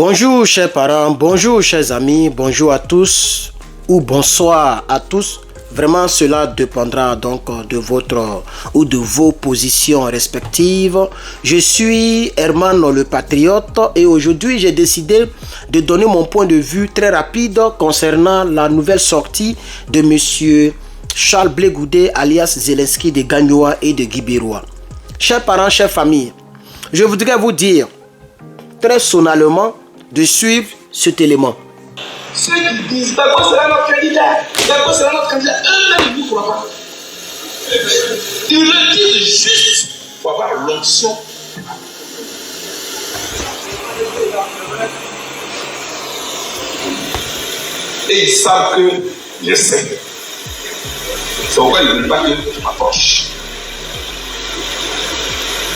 Bonjour chers parents, bonjour chers amis, bonjour à tous ou bonsoir à tous. Vraiment cela dépendra donc de votre ou de vos positions respectives. Je suis Herman le Patriote et aujourd'hui j'ai décidé de donner mon point de vue très rapide concernant la nouvelle sortie de monsieur Charles Blé Goudé alias Zelensky de Gagnoa et de Guibérois. Chers parents, chères familles, je voudrais vous dire très sonnalement de suivre cet élément. Ceux qui disent Gbagbo sera notre candidat, Gbagbo sera notre candidat, eux-mêmes ils ne croient pas. Ils le disent juste pour avoir l'onction. Et ils savent que je sais. C'est pourquoi ils ne veulent pas que je m'approche.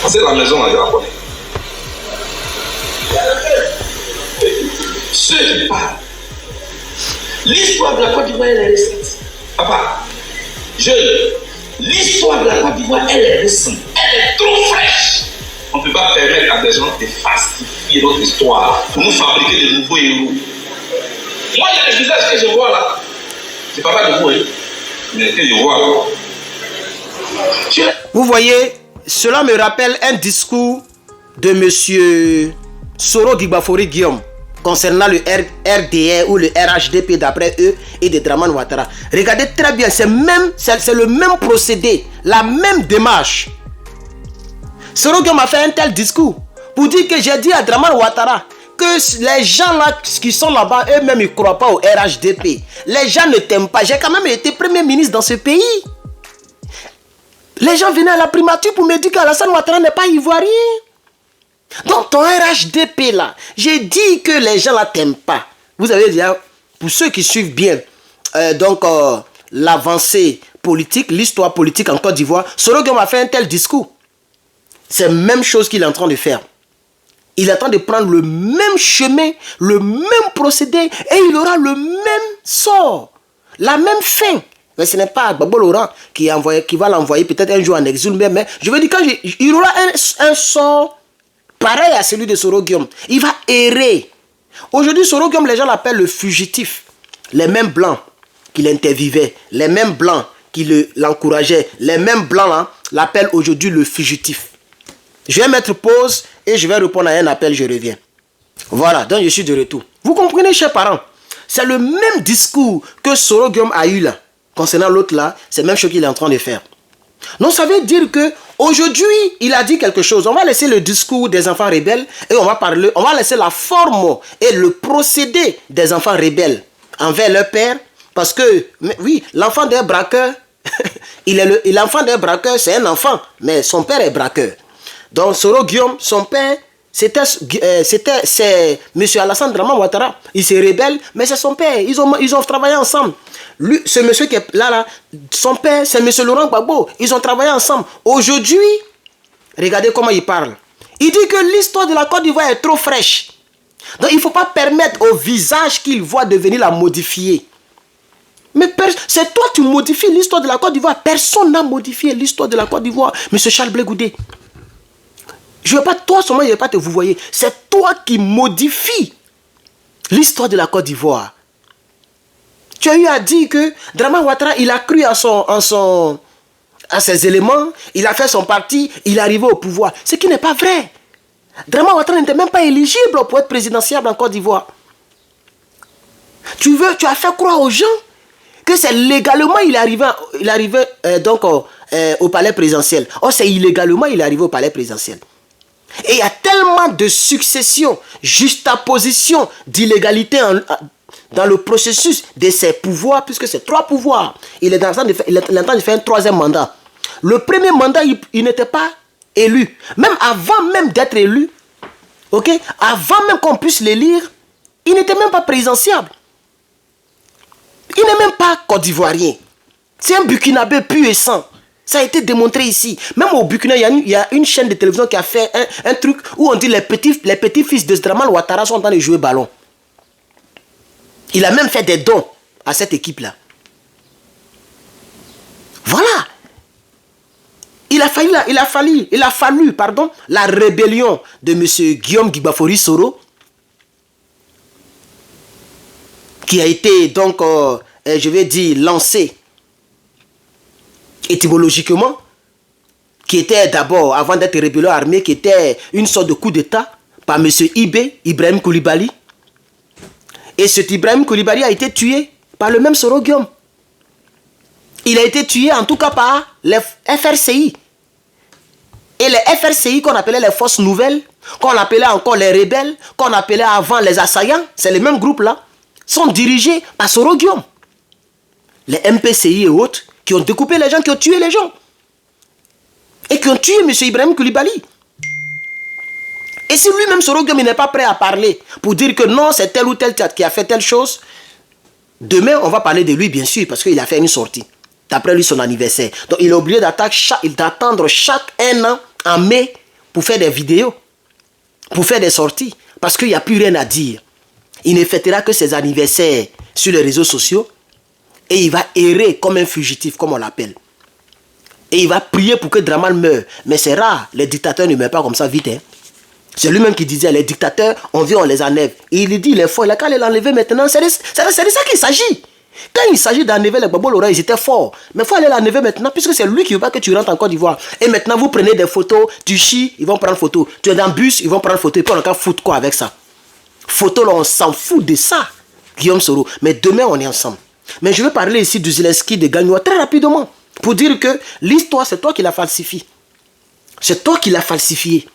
Parce que la maison, je la connais. Ceux qui parlent. L'histoire de la Côte d'Ivoire, elle est récente. Papa, jeune, l'histoire de la Côte d'Ivoire, elle est récente. Elle est trop fraîche. On ne peut pas permettre à des gens de falsifier notre histoire pour nous fabriquer de nouveaux héros. Moi, il y a des visages que je vois là. C'est pas de vous, hein, mais que je vois. Vous voyez, cela me rappelle un discours de monsieur Soro Guibafori Guillaume concernant le RDR ou le RHDP d'après eux et de Draman Ouattara. Regardez très bien, c'est le même procédé, la même démarche. Soro Guillaume a fait un tel discours pour dire que j'ai dit à Draman Ouattara que les gens là qui sont là-bas, eux-mêmes ils ne croient pas au RHDP. Les gens ne t'aiment pas. J'ai quand même été premier ministre dans ce pays. Les gens venaient à la primature pour me dire qu'Alassane Ouattara n'est pas ivoirien. Donc ton RHDP là, j'ai dit que les gens là t'aiment pas. Vous avez dit, pour ceux qui suivent bien l'avancée politique, l'histoire politique en Côte d'Ivoire, Soro Guillaume a fait un tel discours. C'est la même chose qu'il est en train de faire. Il est en train de prendre le même chemin, le même procédé et il aura le même sort, la même fin. Mais ce n'est pas Gbagbo Laurent qui va l'envoyer peut-être un jour en exil, mais je veux dire il aura un sort pareil à celui de Soro Guillaume. Il va errer. Aujourd'hui, Soro Guillaume, les gens l'appellent le fugitif. Les mêmes blancs qui l'interviewaient, les mêmes blancs qui l'encourageaient, les mêmes blancs là l'appellent aujourd'hui le fugitif. Je vais mettre pause et je vais répondre à un appel, je reviens. Voilà, donc je suis de retour. Vous comprenez, chers parents? C'est le même discours que Soro Guillaume a eu là. Concernant l'autre là, c'est la même chose qu'il est en train de faire. Donc ça veut dire que aujourd'hui, il a dit quelque chose. On va laisser le discours des enfants rebelles et on va laisser la forme et le procédé des enfants rebelles envers leur père. Parce que, oui, l'enfant d'un braqueur, l'enfant d'un braqueur, c'est un enfant, mais son père est braqueur. Donc Soro Guillaume, son père, c'est M. Alassane Draman Ouattara. Il se rebelle, mais c'est son père. Ils ont travaillé ensemble. Lui, ce monsieur qui est là, son père, c'est M. Laurent Gbagbo. Ils ont travaillé ensemble. Aujourd'hui, regardez comment il parle. Il dit que l'histoire de la Côte d'Ivoire est trop fraîche. Donc il ne faut pas permettre au visage qu'il voit de venir la modifier. Mais c'est toi qui modifies l'histoire de la Côte d'Ivoire. Personne n'a modifié l'histoire de la Côte d'Ivoire. M. Charles Blé Goudé. Je ne veux pas, toi seulement, je ne vais pas te vous voyez. C'est toi qui modifies l'histoire de la Côte d'Ivoire. Tu as eu à dire que Draman Ouattara, il a cru à ses éléments, il a fait son parti, il est arrivé au pouvoir. Ce qui n'est pas vrai. Draman Ouattara n'était même pas éligible pour être présidentiable en Côte d'Ivoire. Tu as fait croire aux gens que c'est légalement il est arrivé au palais présidentiel. Or, c'est illégalement il est arrivé au palais présidentiel. Et il y a tellement de successions, juxtapositions d'illégalité dans le processus de ses pouvoirs, puisque c'est 3 pouvoirs. Il est en train de faire un 3e mandat. Le premier mandat, il n'était pas élu. Même avant même d'être élu, avant même qu'on puisse l'élire, il n'était même pas présidentiable. Il n'est même pas Côte d'Ivoirien. C'est un Burkinabé pur et sang. Ça a été démontré ici. Même au Burkina, il y a une chaîne de télévision qui a fait un truc où on dit les petits-fils de Draman Ouattara sont en train de jouer ballon. Il a même fait des dons à cette équipe-là. Voilà. Il a fallu la rébellion de M. Guillaume Guibafori Soro qui a été donc, je vais dire, lancé étymologiquement, qui était d'abord, avant d'être rébellion armée, qui était une sorte de coup d'État par M. Ibrahim Koulibaly. Et cet Ibrahim Koulibaly a été tué par le même Soro Guillaume. Il a été tué en tout cas par les FRCI. Et les FRCI qu'on appelait les forces nouvelles, qu'on appelait encore les rebelles, qu'on appelait avant les assaillants, c'est les mêmes groupes là, sont dirigés par Soro Guillaume. Les MPCI et autres qui ont découpé les gens, qui ont tué les gens. Et qui ont tué M. Ibrahim Koulibaly. Et si lui-même, Soro Guillaume, n'est pas prêt à parler pour dire que non, c'est tel ou tel qui a fait telle chose, demain, on va parler de lui, bien sûr, parce qu'il a fait une sortie. D'après lui, son anniversaire. Donc, il est obligé d'attendre chaque 1 an en mai pour faire des vidéos, pour faire des sorties, parce qu'il n'y a plus rien à dire. Il ne fêtera que ses anniversaires sur les réseaux sociaux et il va errer comme un fugitif, comme on l'appelle. Et il va prier pour que Draman meure. Mais c'est rare, les dictateurs ne meurent pas comme ça vite. Hein. C'est lui-même qui disait, les dictateurs, on vient, on les enlève. Et il dit, il est fort, il a qu'à les enlever maintenant. C'est de ça qu'il s'agit. Quand il s'agit d'enlever les Gbagbo Laurent, ils étaient forts. Mais il faut aller l'enlever maintenant, puisque c'est lui qui ne veut pas que tu rentres en Côte d'Ivoire. Et maintenant, vous prenez des photos, tu chies, ils vont prendre photo. Tu es dans le bus, ils vont prendre photo. Et puis on va foutre quoi avec ça? Photo, là, on s'en fout de ça, Guillaume Soro. Mais demain, on est ensemble. Mais je vais parler ici du Zelensky de Gagnoa très rapidement. Pour dire que l'histoire, c'est toi qui la falsifie. C'est toi qui l'as falsifié.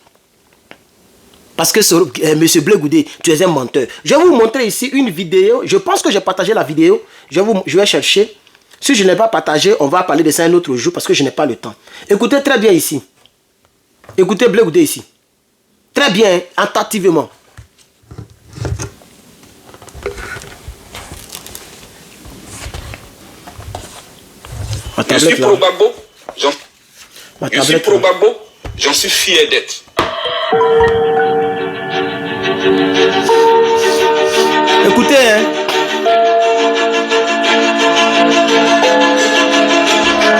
Parce que M. Blé Goudé, tu es un menteur. Je vais vous montrer ici une vidéo. Je pense que j'ai partagé la vidéo. Je vais chercher. Si je n'ai pas partagé, on va parler de ça un autre jour parce que je n'ai pas le temps. Écoutez très bien ici. Écoutez Blé Goudé ici. Très bien, attentivement. Je suis pro-Gbagbo. J'en suis fier d'être. Écoutez, hein.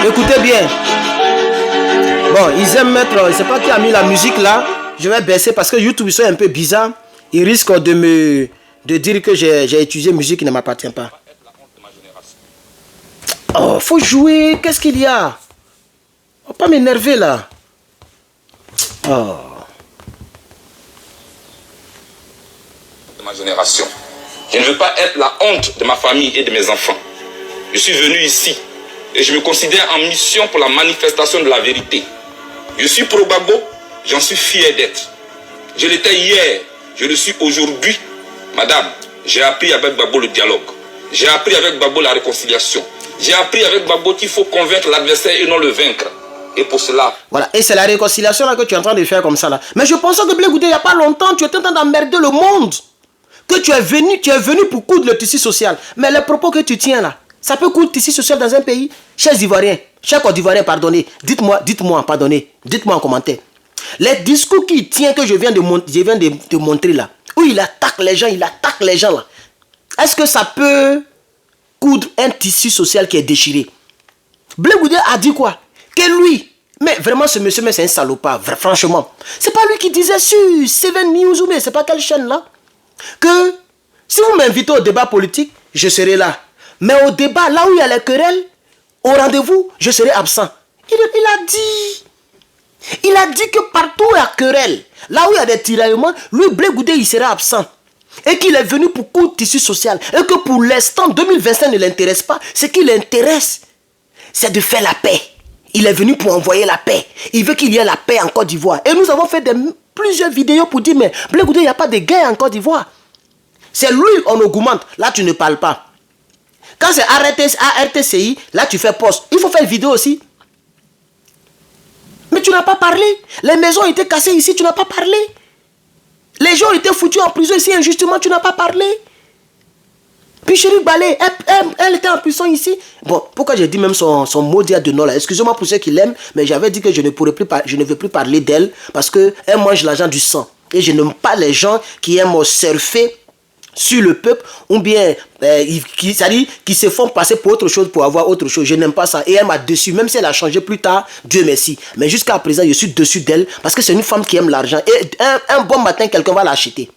Écoutez bien. Bon, ils aiment mettre, je ne sais pas qui a mis la musique là. Je vais baisser parce que YouTube, ils sont un peu bizarres. Ils risquent de dire que j'ai utilisé musique qui ne m'appartient pas. Oh, faut jouer. Qu'est-ce qu'il y a? Faut pas m'énerver là. Oh. De ma génération. Je ne veux pas être la honte de ma famille et de mes enfants. Je suis venu ici et je me considère en mission pour la manifestation de la vérité. Je suis pro-Gbagbo, j'en suis fier d'être. Je l'étais hier, je le suis aujourd'hui. Madame, j'ai appris avec Gbagbo le dialogue. J'ai appris avec Gbagbo la réconciliation. J'ai appris avec Gbagbo qu'il faut convaincre l'adversaire et non le vaincre. Et pour cela... Voilà, et c'est la réconciliation là que tu es en train de faire comme ça là. Mais je pensais que Blé Goudé, il n'y a pas longtemps, tu étais en train d'emmerder le monde. Que tu es venu pour coudre le tissu social. Mais les propos que tu tiens là, ça peut coudre le tissu social dans un pays. Chers Ivoiriens, chers Côte d'Ivoiriens, pardonnez. Dites-moi, pardonnez. Dites-moi en commentaire. Les discours qu'il tient que je viens de te montrer là, où il attaque les gens là. Est-ce que ça peut coudre un tissu social qui est déchiré? Blé Goudé a dit quoi? Que lui, mais vraiment ce monsieur, c'est un salopard, franchement. C'est pas lui qui disait sur Seven News ou mais c'est pas quelle chaîne là? Que si vous m'invitez au débat politique, je serai là. Mais au débat, là où il y a les querelles, au rendez-vous, je serai absent. Il a dit que partout où il y a querelle, là où il y a des tiraillements, lui, Blé Goudé, il sera absent. Et qu'il est venu pour coudre tissu social. Et que pour l'instant, 2025 ne l'intéresse pas. Ce qui l'intéresse, c'est de faire la paix. Il est venu pour envoyer la paix. Il veut qu'il y ait la paix en Côte d'Ivoire. Et nous avons fait plusieurs vidéos pour dire, mais Blé Goudé, il n'y a pas de guerre en Côte d'Ivoire. C'est lui, on augmente. Là, tu ne parles pas. Quand c'est RTCI, là, tu fais poste. Il faut faire une vidéo aussi. Mais tu n'as pas parlé. Les maisons ont été cassées ici, tu n'as pas parlé. Les gens ont été foutus en prison ici, injustement, tu n'as pas parlé. Puis Chéri Balé, elle était en prison ici. Bon, pourquoi j'ai dit même son mot de nom là? Excusez-moi pour ceux qui l'aiment, mais j'avais dit que je ne veux plus parler d'elle parce qu'elle mange l'argent du sang. Et je n'aime pas les gens qui aiment surfer sur le peuple ou bien qui se font passer pour autre chose pour avoir autre chose. Je n'aime pas ça. Et elle m'a dessus, même si elle a changé plus tard, Dieu merci. Mais jusqu'à présent, je suis dessus d'elle parce que c'est une femme qui aime l'argent. Et un bon matin, quelqu'un va l'acheter.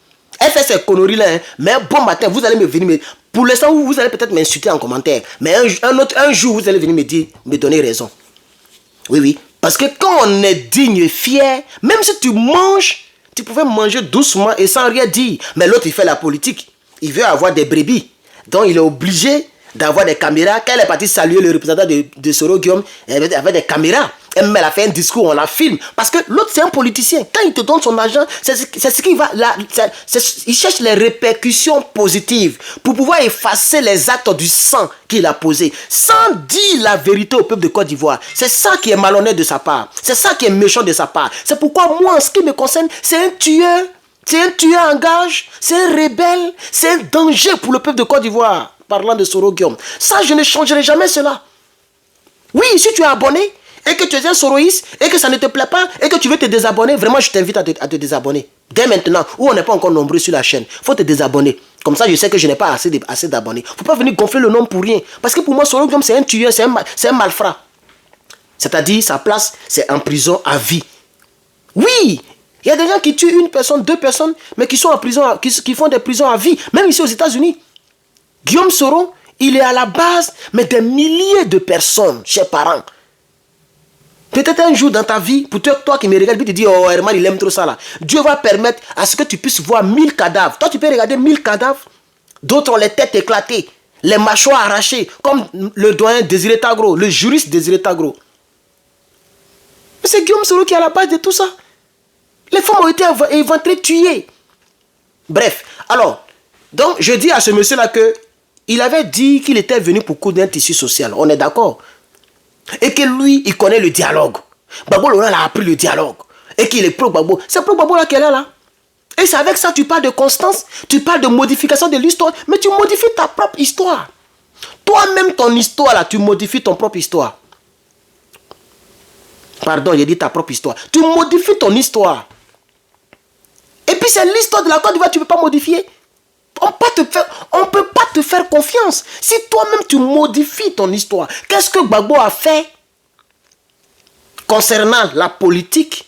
Elle fait ces conneries-là, hein. Mais bon matin, vous allez me venir... Pour l'instant, vous allez peut-être m'insulter en commentaire. Mais un jour, vous allez venir me dire, me donner raison. Oui, oui. Parce que quand on est digne et fier, même si tu manges, tu pouvais manger doucement et sans rien dire. Mais l'autre, il fait la politique. Il veut avoir des brebis. Donc, il est obligé d'avoir des caméras. Quand elle est partie saluer le représentant de Soro Guillaume, elle avait des caméras. Elle a fait un discours, on la filme. Parce que l'autre, c'est un politicien. Quand il te donne son argent, c'est ce qu'il va... il cherche les répercussions positives pour pouvoir effacer les actes du sang qu'il a posé, sans dire la vérité au peuple de Côte d'Ivoire. C'est ça qui est malhonnête de sa part. C'est ça qui est méchant de sa part. C'est pourquoi moi, en ce qui me concerne, c'est un tueur. C'est un tueur en gage. C'est un rebelle. C'est un danger pour le peuple de Côte d'Ivoire. Parlant de Soro Guillaume. Ça, je ne changerai jamais cela. Oui, si tu es abonné, et que tu es un soroïste, et que ça ne te plaît pas, et que tu veux te désabonner, vraiment je t'invite à te désabonner. Dès maintenant, où on n'est pas encore nombreux sur la chaîne, il faut te désabonner. Comme ça, je sais que je n'ai pas assez d'abonnés. Il ne faut pas venir gonfler le nom pour rien. Parce que pour moi, Soro Guillaume, c'est un tueur, c'est un malfrat. C'est-à-dire, sa place, c'est en prison à vie. Oui, il y a des gens qui tuent une personne, 2 personnes, mais qui sont en prison, qui font des prisons à vie, même ici aux États-Unis. Guillaume Soro, il est à la base, mais des milliers de personnes, chers parents. Peut-être un jour dans ta vie, pour toi qui me regardes, tu te dis, oh Herman, il aime trop ça là. Dieu va permettre à ce que tu puisses voir 1000 cadavres. Toi, tu peux regarder 1000 cadavres. D'autres ont les têtes éclatées, les mâchoires arrachées, comme le doyen Désiré Tagro, le juriste Désiré Tagro. Mais c'est Guillaume Soro qui est à la base de tout ça. Les femmes ont été éventrées, tuées. Bref, alors, donc je dis à ce monsieur-là que il avait dit qu'il était venu pour coudre un tissu social. On est d'accord? Et que lui, il connaît le dialogue. Gbagbo Laurent a appris le dialogue. Et qu'il est pro-Gbagbo. C'est pro-Gbagbo là qu'elle est là. Et c'est avec ça tu parles de constance, tu parles de modification de l'histoire, mais tu modifies ta propre histoire. Toi-même, ton histoire là, tu modifies ton propre histoire. Pardon, j'ai dit ta propre histoire. Tu modifies ton histoire. Et puis c'est l'histoire de la Côte d'Ivoire, tu ne peux pas modifier. On ne peut pas te faire confiance. Si toi-même tu modifies ton histoire, qu'est-ce que Gbagbo a fait concernant la politique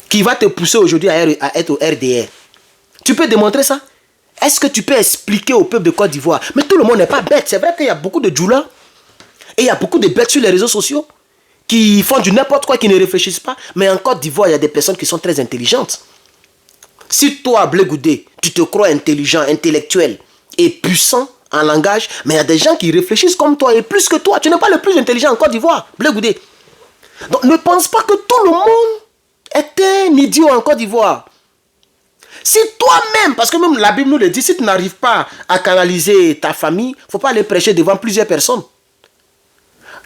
qui va te pousser aujourd'hui à être au RDR? Tu peux démontrer ça? Est-ce que tu peux expliquer au peuple de Côte d'Ivoire? Mais tout le monde n'est pas bête. C'est vrai qu'il y a beaucoup de djoulas et il y a beaucoup de bêtes sur les réseaux sociaux qui font du n'importe quoi, qui ne réfléchissent pas. Mais en Côte d'Ivoire, il y a des personnes qui sont très intelligentes. Si toi, Blé Goudé, tu te crois intelligent, intellectuel et puissant en langage, mais il y a des gens qui réfléchissent comme toi et plus que toi. Tu n'es pas le plus intelligent en Côte d'Ivoire, Blé Goudé. Donc ne pense pas que tout le monde est un idiot en Côte d'Ivoire. Si toi-même, parce que même la Bible nous le dit, si tu n'arrives pas à canaliser ta famille, il ne faut pas aller prêcher devant plusieurs personnes.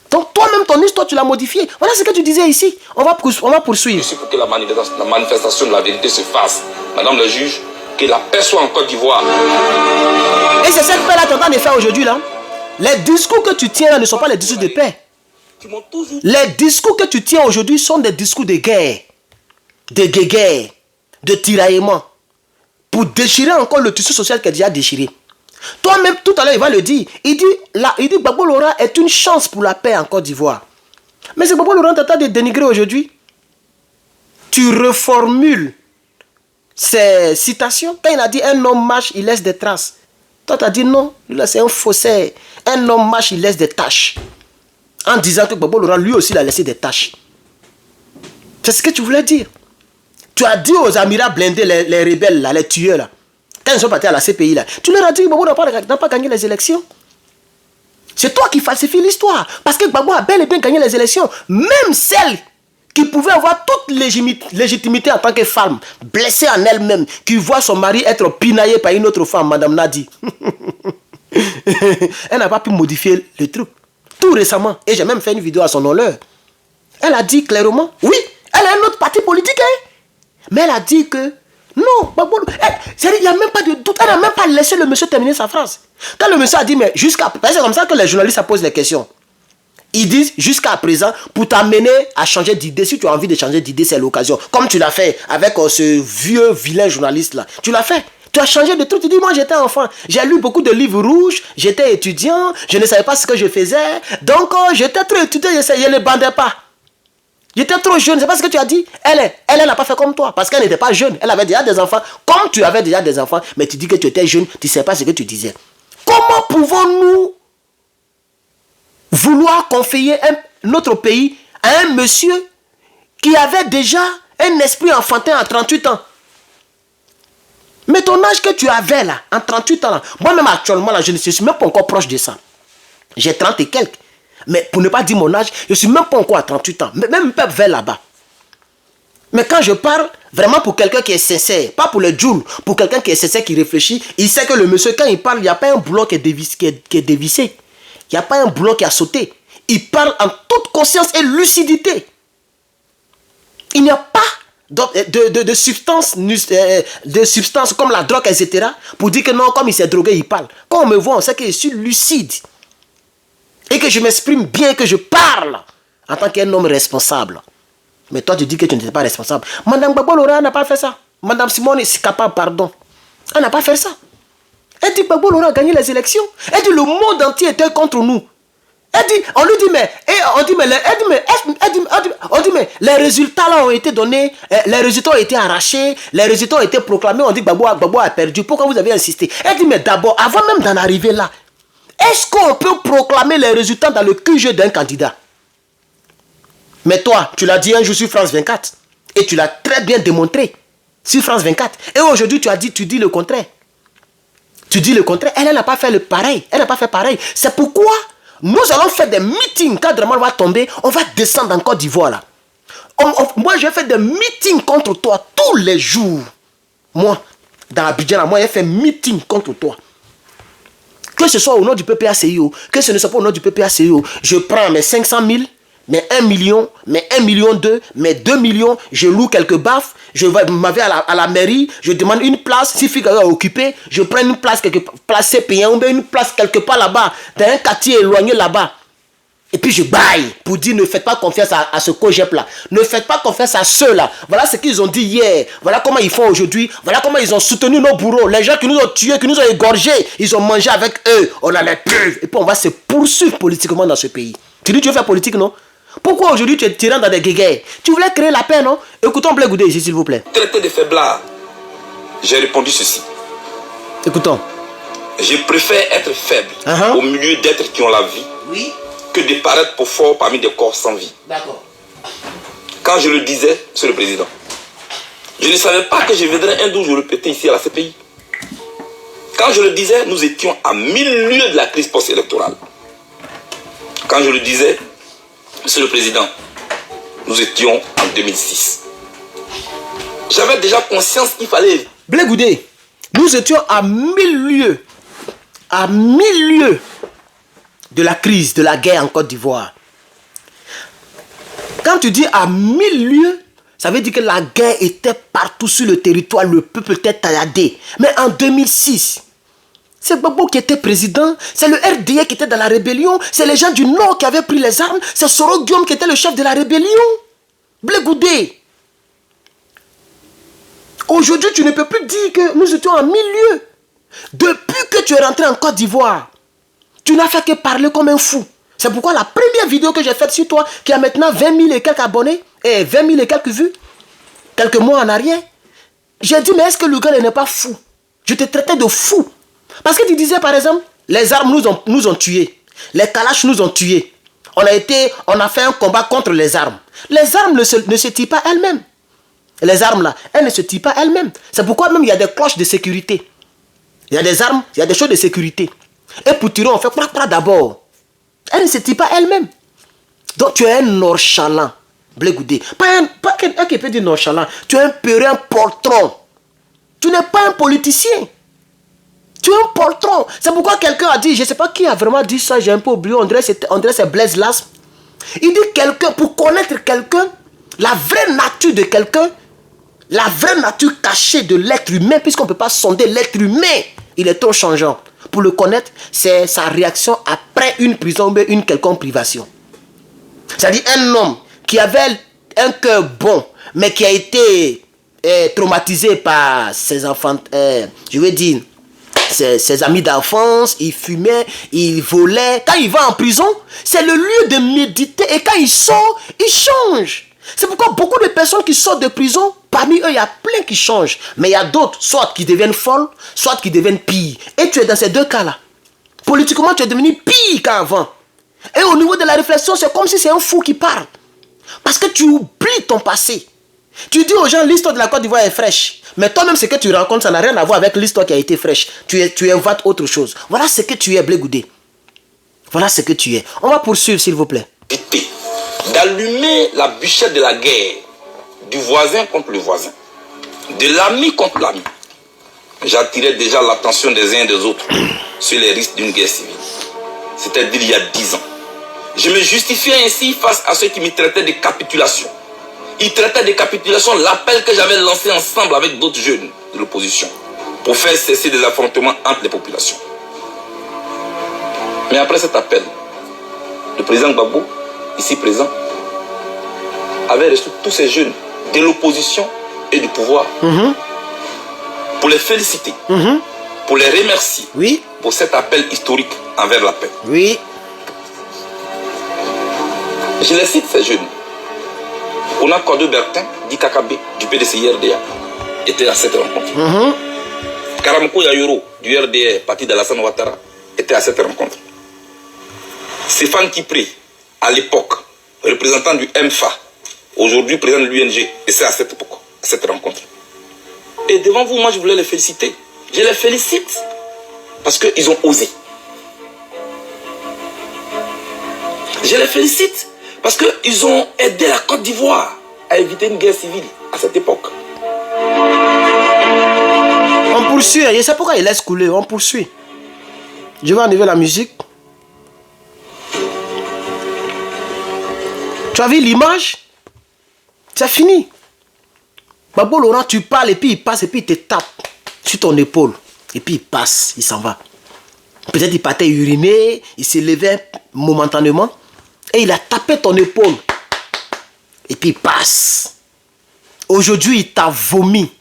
Donc toi-même, ton histoire, tu l'as modifiée. Voilà ce que tu disais ici. On va poursuivre. Ici pour que la manifestation de la vérité se fasse. Madame le juge, que la paix soit en Côte d'Ivoire. Et c'est cette paix-là que tu es en train de faire aujourd'hui là. Les discours que tu tiens là ne sont pas les discours de paix. Les discours que tu tiens aujourd'hui sont des discours de guerre, de guéguerre, de tiraillement, pour déchirer encore le tissu social qui est déjà déchiré. Toi-même, tout à l'heure, il va le dire. Il dit Gbagbo Laurent est une chance pour la paix en Côte d'Ivoire. Mais c'est Gbagbo Laurent qui t'attend de dénigrer aujourd'hui. Tu reformules ces citations. Quand il a dit un homme marche, il laisse des traces. Toi, tu as dit non, c'est un faussaire. Un homme marche, il laisse des taches. En disant que Gbagbo Laurent, lui aussi, il a laissé des taches. C'est ce que tu voulais dire. Tu as dit aux amirats blindés, les rebelles, là, les tueurs, là, quand ils sont partis à la CPI, là, tu leur as dit que Gbagbo n'a pas gagné les élections. C'est toi qui falsifie l'histoire. Parce que Gbagbo a bel et bien gagné les élections. Même celle qui pouvait avoir toute légitimité en tant que femme, blessée en elle-même, qui voit son mari être pinaillé par une autre femme, Madame Nadi. Elle n'a pas pu modifier le truc. Tout récemment, et j'ai même fait une vidéo à son honneur. Elle a dit clairement, oui, elle a un autre parti politique, hein, mais elle a dit que non, il n'y a même pas de doute. Elle n'a même pas laissé le monsieur terminer sa phrase. Quand le monsieur a dit, mais jusqu'à... C'est comme ça que les journalistes posent les questions. Ils disent, jusqu'à présent, pour t'amener à changer d'idée, si tu as envie de changer d'idée, c'est l'occasion. Comme tu l'as fait avec ce vieux, vilain journaliste-là. Tu l'as fait. Tu as changé de truc. Tu dis, moi j'étais enfant. J'ai lu beaucoup de livres rouges. J'étais étudiant. Je ne savais pas ce que je faisais. Donc, j'étais trop étudiant. Je ne bandais pas. J'étais trop jeune, c'est pas ce que tu as dit. Elle n'a pas fait comme toi, parce qu'elle n'était pas jeune. Elle avait déjà des enfants, comme tu avais déjà des enfants, mais tu dis que tu étais jeune, tu ne sais pas ce que tu disais. Comment pouvons-nous vouloir confier notre pays à un monsieur qui avait déjà un esprit enfantin à 38 ans? Mais ton âge que tu avais là, en 38 ans là, moi-même actuellement là, je ne suis même pas encore proche de ça. J'ai 30 et quelques. Mais pour ne pas dire mon âge, je ne suis même pas encore à 38 ans. Même pas vers là-bas. Mais quand je parle, vraiment pour quelqu'un qui est sincère, pas pour le Joule, pour quelqu'un qui est sincère, qui réfléchit, il sait que le monsieur, quand il parle, il n'y a pas un boulot qui est dévissé. Il n'y a pas un boulot qui a sauté. Il parle en toute conscience et lucidité. Il n'y a pas de substances comme la drogue, etc. pour dire que non, comme il s'est drogué, il parle. Quand on me voit, on sait que je suis lucide. Et que je m'exprime bien, que je parle en tant qu'un homme responsable. Mais toi, tu dis que tu n'étais pas responsable. Madame Gbagbo Laurent n'a pas fait ça. Madame Simone est capable, pardon. Elle n'a pas fait ça. Elle dit que Gbagbo Laurent a gagné les élections. Elle dit le monde entier était contre nous. Elle dit, on lui dit, mais les résultats là ont été donnés, les résultats ont été arrachés, les résultats ont été proclamés, on dit que Gbagbo a perdu. Pourquoi vous avez insisté? Elle dit, mais d'abord, avant même d'en arriver là, est-ce qu'on peut proclamer les résultats dans le QG d'un candidat? Mais toi, tu l'as dit un jour sur France 24. Et tu l'as très bien démontré sur France 24. Et aujourd'hui, tu dis le contraire. Tu dis le contraire. Elle n'a pas fait le pareil. Elle n'a pas fait pareil. C'est pourquoi nous allons faire des meetings. Quand Draman va tomber, on va descendre en Côte d'Ivoire là. Moi, je fais des meetings contre toi tous les jours. Moi, dans Abidjan, moi, j'ai fait meeting contre toi. Que ce soit au nom du PPACIO, que ce ne soit pas au nom du PPACIO, je prends mes 500 000, mes 1 million, mes 1,2 million, mes 2 millions, je loue quelques baffes, je m'avais à la mairie, je demande une place, si quelqu'un est occupé, je prends une place quelque place CP1 ou bien une place quelque part là-bas, dans un quartier éloigné là-bas. Et puis je baille pour dire ne faites pas confiance à ce COGEP-là. Ne faites pas confiance à ceux-là. Voilà ce qu'ils ont dit hier. Voilà comment ils font aujourd'hui. Voilà comment ils ont soutenu nos bourreaux. Les gens qui nous ont tués, qui nous ont égorgés, ils ont mangé avec eux. On a les preuves. Et puis on va se poursuivre politiquement dans ce pays. Tu dis tu veux faire politique, non? Pourquoi aujourd'hui tu es tirant dans des guéguerres? Tu voulais créer la paix, non? Écoutons Blé Goudé ici, s'il vous plaît. Traité de faiblard, j'ai répondu ceci. Écoutons. Je préfère être faible au milieu d'êtres qui ont la vie. Oui. Que de paraître pour fort parmi des corps sans vie. D'accord. Quand je le disais, Monsieur le Président, je ne savais pas que je viendrais un jour, je le répétais ici à la CPI. Quand je le disais, nous étions à 1000 lieues de la crise post-électorale. Quand je le disais, Monsieur le Président, nous étions en 2006. J'avais déjà conscience qu'il fallait... Blé Goudé, nous étions à 1000 lieues. À 1000 lieues de la crise, de la guerre en Côte d'Ivoire. Quand tu dis à 1000 lieues, ça veut dire que la guerre était partout sur le territoire, le peuple était tailladé. Mais en 2006, c'est Gbagbo qui était président, c'est le RDA qui était dans la rébellion, c'est les gens du Nord qui avaient pris les armes, c'est Soro Guillaume qui était le chef de la rébellion. Blé Goudé. Aujourd'hui, tu ne peux plus dire que nous étions à 1000 lieues. Depuis que tu es rentré en Côte d'Ivoire, tu n'as fait que parler comme un fou. C'est pourquoi la première vidéo que j'ai faite sur toi, qui a maintenant 20 000 et quelques abonnés, et 20 000 et quelques vues, quelques mois en arrière, j'ai dit, mais est-ce que le gars n'est pas fou? Je te traitais de fou. Parce que tu disais, par exemple, les armes nous ont tués. Les Kalash nous ont tués. On a fait un combat contre les armes. Les armes ne se tirent pas elles-mêmes. Les armes là, elles ne se tirent pas elles-mêmes. C'est pourquoi même il y a des cloches de sécurité. Il y a des armes, il y a des choses de sécurité. Et pour tirer, on fait quoi d'abord. Elle ne se tire pas elle-même. Donc tu es un nonchalant, Blé Goudé. Pas quelqu'un qui peut dire nonchalant. Tu es un peureux, un poltron. Tu n'es pas un politicien. Tu es un poltron. C'est pourquoi quelqu'un a dit, je ne sais pas qui a vraiment dit ça, j'ai un peu oublié, on dirait c'est Blaise Lasme. Il dit quelqu'un, pour connaître quelqu'un, la vraie nature de quelqu'un, la vraie nature cachée de l'être humain, puisqu'on ne peut pas sonder l'être humain, il est trop changeant. Pour le connaître, c'est sa réaction après une prison ou une quelconque privation. C'est-à-dire un homme qui avait un cœur bon, mais qui a été traumatisé par ses enfants, je veux dire, ses amis d'enfance, il fumait, il volait. Quand il va en prison, c'est le lieu de méditer. Et quand il sort, il change. C'est pourquoi beaucoup de personnes qui sortent de prison, parmi eux, il y a plein qui changent. Mais il y a d'autres, soit qui deviennent folles, soit qui deviennent pires. Et tu es dans ces deux cas-là. Politiquement, tu es devenu pire qu'avant. Et au niveau de la réflexion, c'est comme si c'est un fou qui parle. Parce que tu oublies ton passé. Tu dis aux gens, l'histoire de la Côte d'Ivoire est fraîche. Mais toi-même, ce que tu rencontres, ça n'a rien à voir avec l'histoire qui a été fraîche. Tu inventes autre chose. Voilà ce que tu es, Blé Goudé. Voilà ce que tu es. On va poursuivre, s'il vous plaît. D'allumer la bûchette de la guerre, du voisin contre le voisin, de l'ami contre l'ami. J'attirais déjà l'attention des uns et des autres sur les risques d'une guerre civile. C'est-à-dire il y a 10 ans. Je me justifiais ainsi face à ceux qui me traitaient de capitulation. Ils traitaient de capitulation l'appel que j'avais lancé ensemble avec d'autres jeunes de l'opposition pour faire cesser des affrontements entre les populations. Mais après cet appel, le président Gbagbo, ici présent, avait reçu tous ces jeunes de l'opposition et du pouvoir pour les féliciter, pour les remercier pour cet appel historique envers la paix. Oui. Je les cite, ces jeunes. Ona Kodo Bertin, dit Kakabe, du PDC-IRDA, était à cette rencontre. Karamoko Yayoro, du RDA, parti d'Alassane Ouattara, était à cette rencontre. Stéphane Kipré, à l'époque, représentant du MFA, aujourd'hui président de l'UNG, et c'est à cette époque, à cette rencontre. Et devant vous, moi, je voulais les féliciter. Je les félicite parce qu'ils ont osé. Je les félicite parce qu'ils ont aidé la Côte d'Ivoire à éviter une guerre civile à cette époque. On poursuit, et c'est pourquoi il laisse couler, on poursuit. Je vais enlever la musique. Tu as vu l'image? C'est fini. Gbagbo Laurent, tu parles et puis il passe et puis il te tape sur ton épaule. Et puis il passe, il s'en va. Peut-être il partait uriner, il s'est levé momentanément et il a tapé ton épaule. Et puis il passe. Aujourd'hui, il t'a vomi.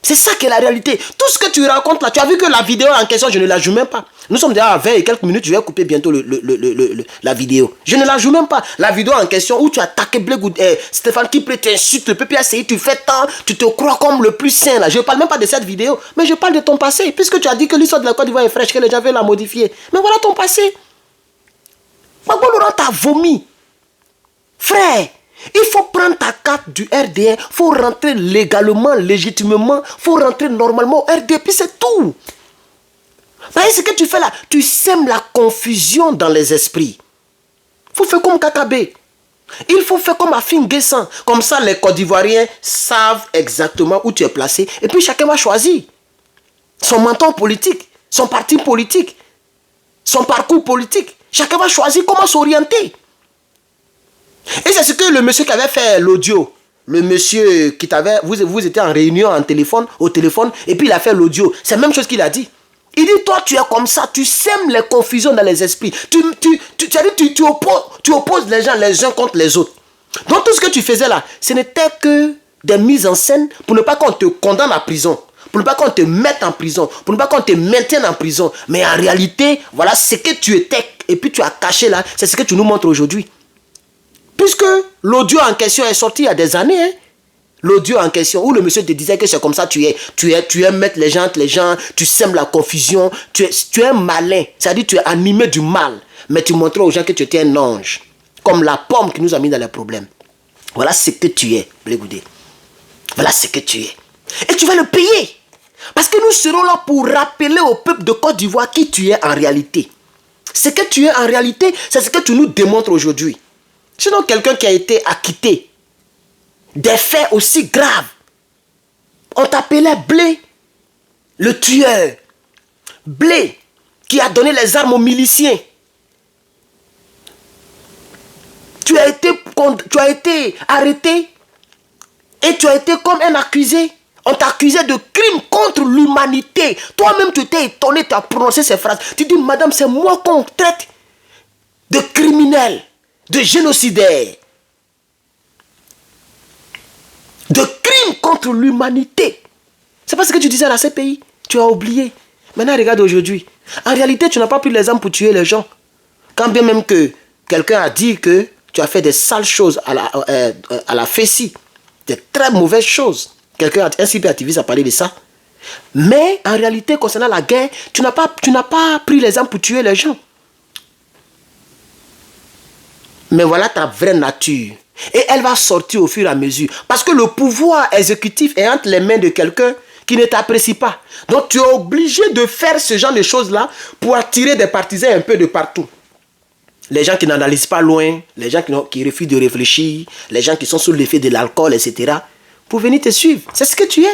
C'est ça qui est la réalité. Tout ce que tu racontes là, tu as vu que la vidéo en question, je ne la joue même pas. Nous sommes déjà à 20 et quelques minutes, je vais couper bientôt la vidéo. Je ne la joue même pas. La vidéo en question où tu as attaqué Blé Goudé, Stéphane Kipré t'insulte, le PPACI, tu fais tant, tu te crois comme le plus saint là. Je ne parle même pas de cette vidéo, mais je parle de ton passé. Puisque tu as dit que l'histoire de la Côte d'Ivoire est fraîche, que les gens veulent la modifier. Mais voilà ton passé. Gbagbo Laurent t'a vomi. Frère, il faut prendre ta carte du RDA, il faut rentrer légalement, légitimement, il faut rentrer normalement au RDA, puis c'est tout. Mais ce que tu fais là, tu sèmes la confusion dans les esprits. Il faut faire comme Kakabe. Il faut faire comme Afin Guessan. Comme ça, les Côte d'Ivoiriens savent exactement où tu es placé. Et puis chacun va choisir son mentor politique, son parti politique, son parcours politique. Chacun va choisir comment s'orienter. Et c'est ce que le monsieur qui avait fait l'audio, le monsieur qui t'avait, vous étiez en réunion au téléphone, et puis il a fait l'audio. C'est la même chose qu'il a dit. Il dit, toi tu es comme ça, tu sèmes les confusions dans les esprits. Tu opposes les gens les uns contre les autres. Donc tout ce que tu faisais là, ce n'était que des mises en scène pour ne pas qu'on te condamne à prison. Pour ne pas qu'on te mette en prison, pour ne pas qu'on te maintienne en prison. Mais en réalité, voilà ce que tu étais, et puis tu as caché là, c'est ce que tu nous montres aujourd'hui. Puisque l'audio en question est sorti il y a des années, hein? L'audio en question où le monsieur te disait que c'est comme ça tu es mettre les gens entre les gens, tu sèmes la confusion, tu es malin, c'est-à-dire tu es animé du mal, mais tu montrais aux gens que tu étais un ange, comme la pomme qui nous a mis dans les problèmes. Voilà ce que tu es, Blé Goudé. Voilà ce que tu es. Et tu vas le payer. Parce que nous serons là pour rappeler au peuple de Côte d'Ivoire qui tu es en réalité. Ce que tu es en réalité, c'est ce que tu nous démontres aujourd'hui. Sinon, quelqu'un qui a été acquitté des faits aussi graves, on t'appelait Blé, le tueur. Blé, qui a donné les armes aux miliciens. Tu as été arrêté et tu as été comme un accusé. On t'a accusé de crimes contre l'humanité. Toi-même, tu t'es étonné, tu as prononcé ces phrases. Tu dis, madame, c'est moi qu'on traite de criminel, de génocidaire, de crimes contre l'humanité. C'est pas ce que tu disais dans ces pays. Tu as oublié. Maintenant, regarde aujourd'hui. En réalité, tu n'as pas pris les armes pour tuer les gens. Quand bien même que quelqu'un a dit que tu as fait des sales choses à la Fessi, des très mauvaises choses. Quelqu'un, un cyberactiviste a parlé de ça. Mais en réalité, concernant la guerre, tu n'as pas pris les armes pour tuer les gens. Mais voilà ta vraie nature. Et elle va sortir au fur et à mesure. Parce que le pouvoir exécutif est entre les mains de quelqu'un qui ne t'apprécie pas. Donc tu es obligé de faire ce genre de choses-là pour attirer des partisans un peu de partout. Les gens qui n'analysent pas loin, les gens qui refusent de réfléchir, les gens qui sont sous l'effet de l'alcool, etc. Pour venir te suivre. C'est ce que tu es.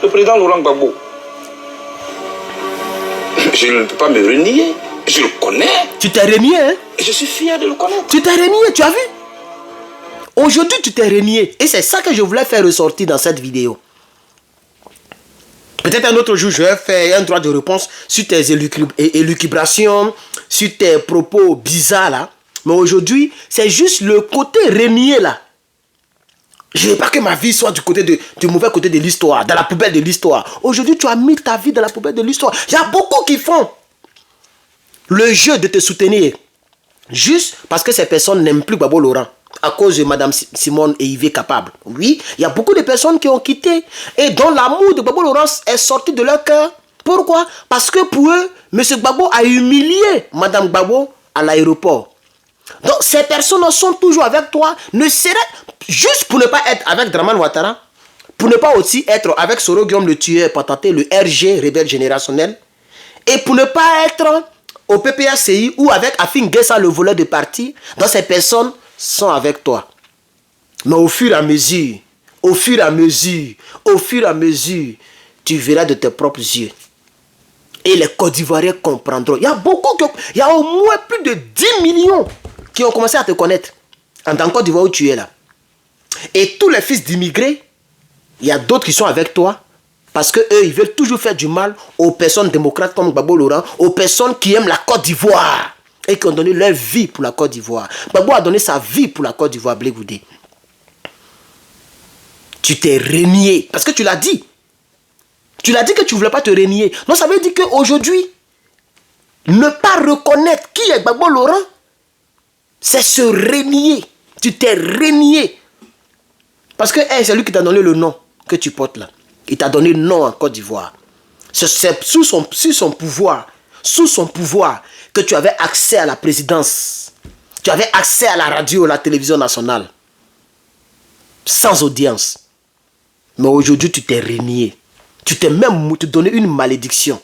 Le président Laurent Gbagbo, je ne peux pas me renier. Je le connais. Tu t'es renié, hein? Et je suis fier de le connaître. Tu t'es renié, tu as vu? Aujourd'hui, tu t'es renié. Et c'est ça que je voulais faire ressortir dans cette vidéo. Peut-être un autre jour, je vais faire un droit de réponse sur tes élucubrations, sur tes propos bizarres là. Mais aujourd'hui, c'est juste le côté renié là. Je ne veux pas que ma vie soit du mauvais côté de l'histoire, dans la poubelle de l'histoire. Aujourd'hui, tu as mis ta vie dans la poubelle de l'histoire. Il y a beaucoup qui font le jeu de te soutenir. Juste parce que ces personnes n'aiment plus Gbagbo Laurent. À cause de Mme Simone et Yves Capable. Oui, il y a beaucoup de personnes qui ont quitté. Et dont l'amour de Gbagbo Laurent est sorti de leur cœur. Pourquoi? Parce que pour eux, M. Gbagbo a humilié Mme Gbagbo à l'aéroport. Donc ces personnes sont toujours avec toi. Ne serait juste pour ne pas être avec Dramane Ouattara. Pour ne pas aussi être avec Soro Guillaume le tueur patenté, le RG, rebelle générationnel. Et pour ne pas être au PPACI ou avec Afin Guessa, le voleur de parti. Donc ces personnes sont avec toi. Mais au fur et à mesure, tu verras de tes propres yeux. Et les Côte d'Ivoiriens comprendront. Il y a au moins plus de 10 millions qui ont commencé à te connaître. En tant que Côte d'Ivoire où tu es là. Et tous les fils d'immigrés, il y a d'autres qui sont avec toi. Parce qu'eux, ils veulent toujours faire du mal aux personnes démocrates comme Gbagbo Laurent, aux personnes qui aiment la Côte d'Ivoire. Et qui ont donné leur vie pour la Côte d'Ivoire. Gbagbo a donné sa vie pour la Côte d'Ivoire, Blé Goudé. Tu t'es renié. Parce que tu l'as dit. Tu l'as dit que tu ne voulais pas te renier. Donc ça veut dire qu'aujourd'hui, ne pas reconnaître qui est Gbagbo Laurent, c'est se renier. Tu t'es renié. Parce que c'est lui qui t'a donné le nom que tu portes là. Il t'a donné le nom en Côte d'Ivoire. C'est sous son pouvoir que tu avais accès à la présidence. Tu avais accès à la radio, à la télévision nationale. Sans audience. Mais aujourd'hui, tu t'es renié. Tu t'es même donné une malédiction.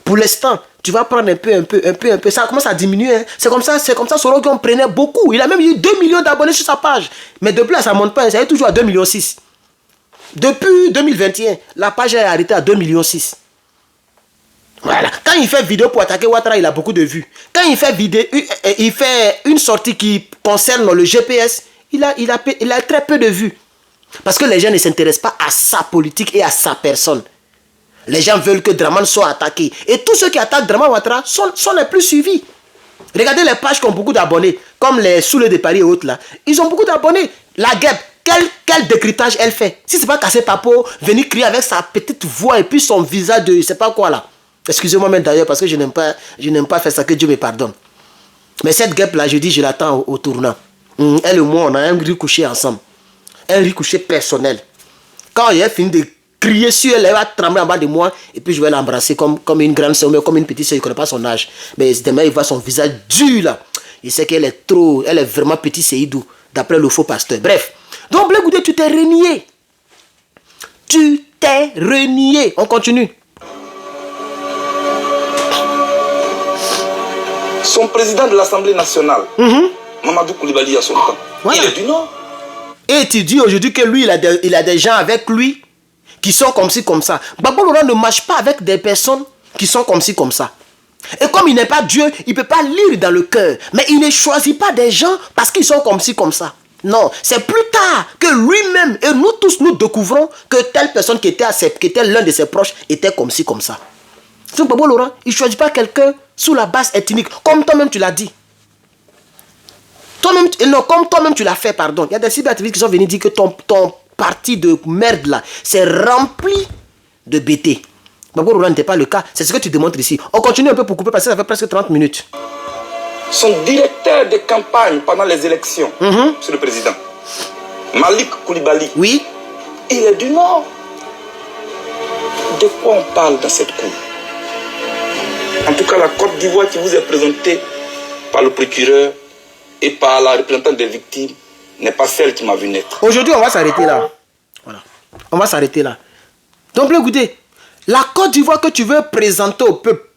Pour l'instant, tu vas prendre un peu. Ça commence à diminuer. Hein. C'est comme ça, Soro Guillaume prenait beaucoup. Il a même eu 2 millions d'abonnés sur sa page. Mais depuis là, ça ne monte pas. Ça est toujours à 2,6 millions. Depuis 2021, la page est arrêtée à 2,6 millions. Voilà. Quand il fait vidéo pour attaquer Ouattara, il a beaucoup de vues. Quand il fait une sortie qui concerne le GPS, il a très peu de vues. Parce que les gens ne s'intéressent pas à sa politique et à sa personne. Les gens veulent que Dramane soit attaqué. Et tous ceux qui attaquent Dramane Ouattara sont les plus suivis. Regardez les pages qui ont beaucoup d'abonnés, comme les Souleux de Paris et autres là. Ils ont beaucoup d'abonnés. La guêpe, quel décryptage elle fait? Si c'est pas casser Papo, venir crier avec sa petite voix et puis son visage de je sais pas quoi là. Excusez-moi même d'ailleurs parce que je n'aime pas faire ça, que Dieu me pardonne. Mais cette guêpe là, je dis, je l'attends au tournant. Elle et moi, on a un riz couché ensemble. Un riz couché personnel. Quand il a fini de crier sur elle, elle va trembler en bas de moi et puis je vais l'embrasser comme une grande soeur, mais comme une petite soeur, je ne connais pas son âge. Mais demain, il voit son visage dur là. Il sait qu'elle est elle est vraiment petite Seydou, d'après le faux pasteur. Bref. Donc, Blé Goudé, tu t'es renié. Tu t'es renié. On continue. Son président de l'Assemblée nationale, Mamadou Koulibaly à son camp, voilà. Il est du Nord. Et tu dis aujourd'hui que lui, il a des gens avec lui qui sont comme ci, comme ça. Gbagbo Laurent ne marche pas avec des personnes qui sont comme ci, comme ça. Et comme il n'est pas Dieu, il ne peut pas lire dans le cœur. Mais il ne choisit pas des gens parce qu'ils sont comme ci, comme ça. Non, c'est plus tard que lui-même, et nous tous, nous découvrons que telle personne qui était l'un de ses proches était comme ci, comme ça. Donc Gbagbo Laurent, il ne choisit pas quelqu'un sous la base ethnique, comme toi-même tu l'as dit. Comme toi-même tu l'as fait, pardon. Il y a des cyberactivistes qui sont venus dire que ton parti de merde là, c'est rempli de bêtés. Gbagbo Laurent n'était pas le cas. C'est ce que tu démontres ici. On continue un peu pour couper parce que ça fait presque 30 minutes. Son directeur de campagne pendant les élections, Monsieur le Président, Malik Koulibaly, oui, il est du Nord. De quoi on parle dans cette cour? En tout cas, la Côte d'Ivoire qui vous est présentée par le procureur et par la représentante des victimes n'est pas celle qui m'a vu naître. Aujourd'hui, on va s'arrêter là. Voilà. On va s'arrêter là. Donc, écoutez, la Côte d'Ivoire que tu veux présenter au peuple,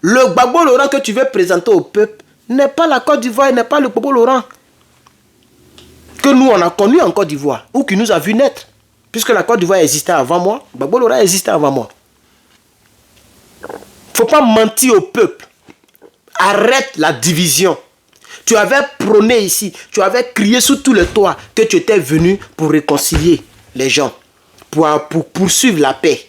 le Gbagbo Laurent que tu veux présenter au peuple, n'est pas la Côte d'Ivoire, n'est pas le Gbagbo Laurent que nous, on a connu en Côte d'Ivoire, ou qui nous a vu naître. Puisque la Côte d'Ivoire existait avant moi, Gbagbo Laurent existait avant moi. Il ne faut pas mentir au peuple. Arrête la division. Tu avais prôné ici, tu avais crié sous tous les toits que tu étais venu pour réconcilier les gens, pour poursuivre la paix.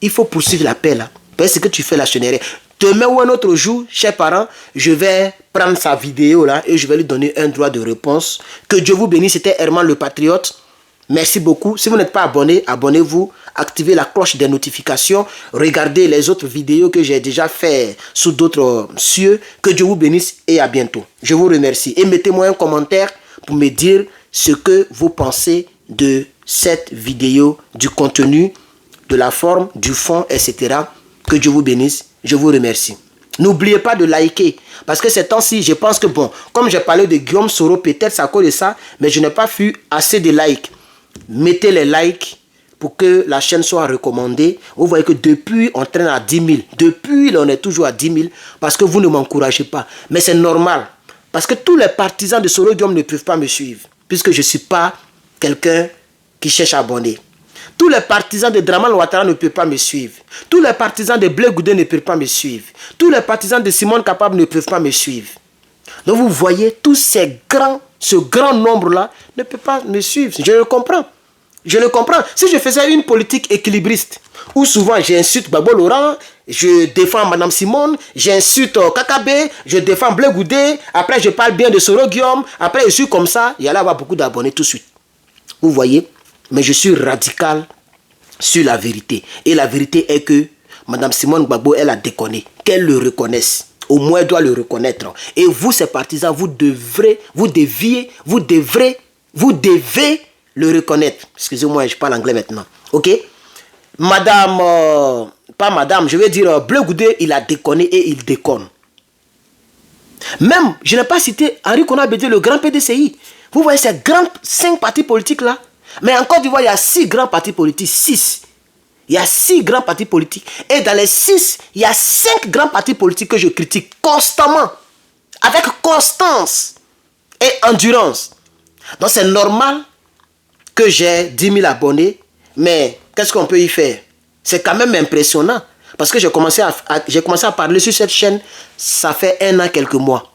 Il faut poursuivre la paix là. C'est ce que tu fais là, Chénéré. Demain ou un autre jour, chers parents, je vais prendre sa vidéo là et je vais lui donner un droit de réponse. Que Dieu vous bénisse, c'était Herman le Patriote. Merci beaucoup. Si vous n'êtes pas abonné, abonnez-vous. Activez la cloche des notifications. Regardez les autres vidéos que j'ai déjà fait sous d'autres cieux. Que Dieu vous bénisse et à bientôt. Je vous remercie. Et mettez-moi un commentaire pour me dire ce que vous pensez de cette vidéo, du contenu, de la forme, du fond, etc. Que Dieu vous bénisse. Je vous remercie. N'oubliez pas de liker. Parce que ces temps-ci, je pense que bon, comme j'ai parlé de Guillaume Soro, peut-être c'est à cause de ça, mais je n'ai pas vu assez de likes. Mettez les likes pour que la chaîne soit recommandée. Vous voyez que depuis, on traîne à 10 000. Depuis, on est toujours à 10 000 parce que vous ne m'encouragez pas. Mais c'est normal. Parce que tous les partisans de Soro Guillaume ne peuvent pas me suivre. Puisque je ne suis pas quelqu'un qui cherche à abonner. Tous les partisans de Draman Ouattara ne peuvent pas me suivre. Tous les partisans de Blé Goudé ne peuvent pas me suivre. Tous les partisans de Simone Capable ne peuvent pas me suivre. Donc vous voyez, ce grand nombre-là ne peut pas me suivre. Je le comprends. Je le comprends. Si je faisais une politique équilibriste, où souvent j'insulte Gbagbo Laurent, je défends Madame Simone, j'insulte Kakabe, je défends Blé Goudé, après je parle bien de Soro Guillaume, après je suis comme ça, il y allait avoir beaucoup d'abonnés tout de suite. Vous voyez? Mais je suis radical sur la vérité. Et la vérité est que Madame Simone Gbagbo, elle a déconné. Qu'elle le reconnaisse. Au moins, elle doit le reconnaître. Et vous, ces partisans, vous devez le reconnaître. Excusez-moi, je parle anglais maintenant. Ok? Madame, pas madame, je vais dire Blé Goudé, il a déconné et il déconne. Même, je n'ai pas cité Henri Konan Bédié, le grand PDCI. Vous voyez ces grands 5 partis politiques là? Mais en Côte d'Ivoire, il y a 6 grands partis politiques. 6. Il y a 6 grands partis politiques. Et dans les 6, il y a 5 grands partis politiques que je critique constamment. Avec constance et endurance. Donc c'est normal que j'ai 10 000 abonnés. Mais qu'est-ce qu'on peut y faire? C'est quand même impressionnant. Parce que j'ai commencé à parler sur cette chaîne, ça fait 1 an, quelques mois.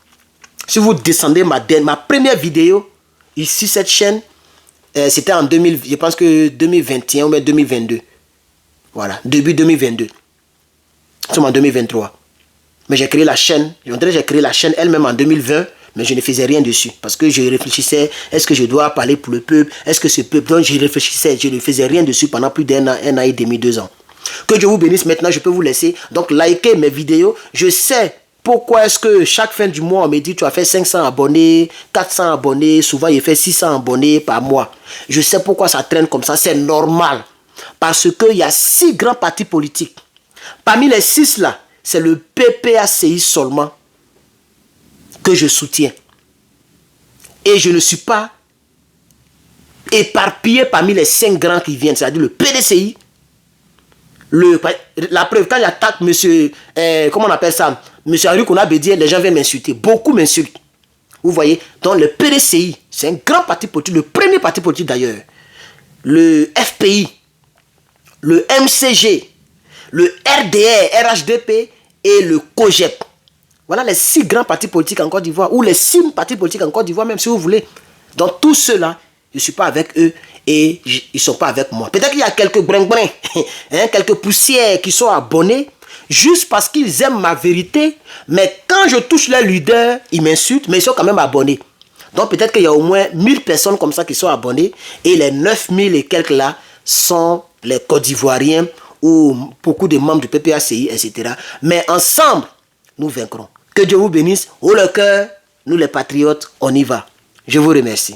Si vous descendez ma première vidéo, ici, cette chaîne, c'était en 2000, je pense que 2021 ou même 2022. Voilà, début 2022. Nous sommes en 2023. Mais j'ai créé la chaîne. J'ai créé la chaîne elle-même en 2020, mais je ne faisais rien dessus. Parce que je réfléchissais, est-ce que je dois parler pour le peuple? Est-ce que ce peuple... Donc je réfléchissais, je ne faisais rien dessus pendant plus d'1 an, 1 an et demi, 2 ans. Que Dieu vous bénisse. Maintenant, je peux vous laisser. Donc, likez mes vidéos. Je sais pourquoi est-ce que chaque fin du mois, on me dit tu as fait 500 abonnés, 400 abonnés. Souvent, il fait 600 abonnés par mois. Je sais pourquoi ça traîne comme ça. C'est normal. Parce qu'il y a 6 grands partis politiques. Parmi les 6 là, c'est le PPACI seulement que je soutiens. Et je ne suis pas éparpillé parmi les 5 grands qui viennent. C'est-à-dire le PDCI. La preuve, quand j'attaque monsieur, comment on appelle ça, monsieur Henri Konan Bédié, les gens viennent m'insulter. Beaucoup m'insultent. Vous voyez, donc le PDCI, c'est un grand parti politique, le premier parti politique d'ailleurs. Le FPI, le MCG, le RDR, RHDP et le COGEP. Voilà les 6 grands partis politiques en Côte d'Ivoire, ou les 6 partis politiques en Côte d'Ivoire, même si vous voulez. Donc tous ceux-là, je ne suis pas avec eux et ils ne sont pas avec moi. Peut-être qu'il y a quelques brin-brin, quelques poussières qui sont abonnés juste parce qu'ils aiment ma vérité. Mais quand je touche leur leader, ils m'insultent, mais ils sont quand même abonnés. Donc peut-être qu'il y a au moins 1000 personnes comme ça qui sont abonnées et les 9000 et quelques là sont les Côte d'Ivoiriens ou beaucoup de membres du PPACI, etc. Mais ensemble, nous vaincrons. Que Dieu vous bénisse. Haut le cœur, nous les patriotes, on y va. Je vous remercie.